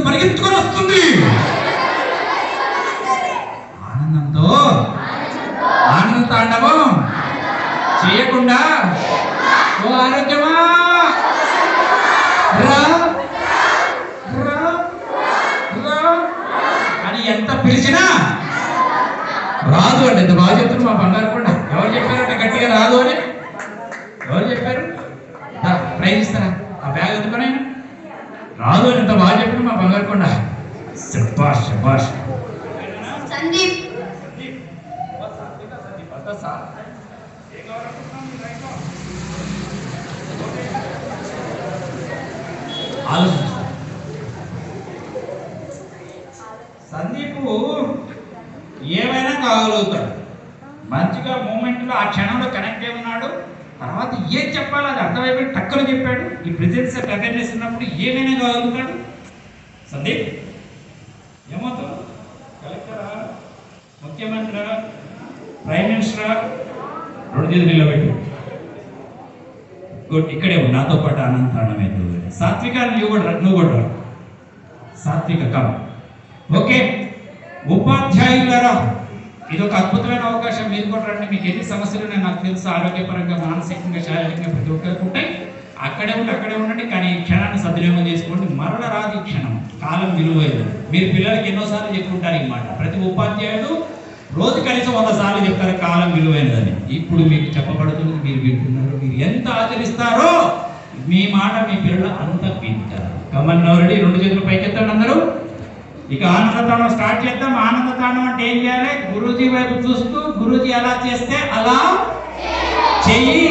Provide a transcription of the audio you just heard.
పరిగెత్తుకొని వస్తుంది. ఆనందంతో ఆనంద తాండవం చేయకుండా ఓ ఆరోగ్యమా రా రా రా అని ఎంత పిలిచినా రాదు అండి. ఎంత బాగా చెప్తున్నారు మా బంగారు కొండ. ఎవరు చెప్పారంటే గట్టిగా రాదు అని? ఎవరు చెప్పారు? ప్రైజ్ ఇస్తారా? ఆ బ్యాగ్ ఎందుకనైనా రాదు అని ఎంత బాగా చెప్పారు మా బంగారు కొండ. శబాష్ శబాష్. సందీప్ ఆలోచిస్తా. సందీపు ఏమైనా కాగలుగుతాడు. మంచిగా మూమెంట్లో ఆ క్షణంలో కనెక్ట్ అయి ఉన్నాడు. తర్వాత ఏం చెప్పాలో అది అర్థమైపోయి టక్కున చెప్పాడు. ఈ ప్రెజెన్స్ ఆఫ్ అవేర్నెస్ ఉన్నప్పుడు ఏమైనా కాగలుగుతాడు. సందీప్ ఏమవుతావు? కలెక్టరా, ముఖ్యమంత్రి, ప్రైమ్ మినిస్టరా? రెండు చేతులు నిలబెట్టి గుడ్. ఇక్కడే ఉంది నాతో పాటు ఆనంద తాండవం. సాత్విక నువ్వు కూడా సాత్విక కమ్. ఓకే ఉపాధ్యాయులారా, ఇది ఒక అద్భుతమైన అవకాశం. మీరు కూడా రండి. మీకు ఎన్ని సమస్యలు ఉన్నాయి నాకు తెలుసు, ఆరోగ్యపరంగా, మానసికంగా, శారీరకంగా ప్రతి ఒక్కరికి ఉంటాయి. అక్కడే ఉండండి. కానీ ఈ క్షణాన్ని సద్వినియోగం చేసుకోండి. మరణ రాదు ఈ క్షణం. కాలం విలువైనది. మీరు పిల్లలకి ఎన్నోసార్లు చెప్పుకుంటారు ఈ మాట. ప్రతి ఉపాధ్యాయుడు రోజు కనీసం 100 సార్లు చెప్తారు కాలం విలువైనదని. ఇప్పుడు మీకు చెప్పబడుతుంది, మీరు వింటున్నారు. మీరు ఎంత ఆచరిస్తారో మీ మాట మీ పిల్లలు అంత వింటారు. కమన్నవరెడ్డి, రెండు చేతులు పైకెత్తండి అందరూ. ఇక ఆనంద తాండవం స్టార్ట్ చేద్దాం. ఆనంద తాండవం అంటే ఏం చేయాలి? గురూజీ వైపు చూస్తూ గురూజీ ఎలా చేస్తే అలా చెయ్యి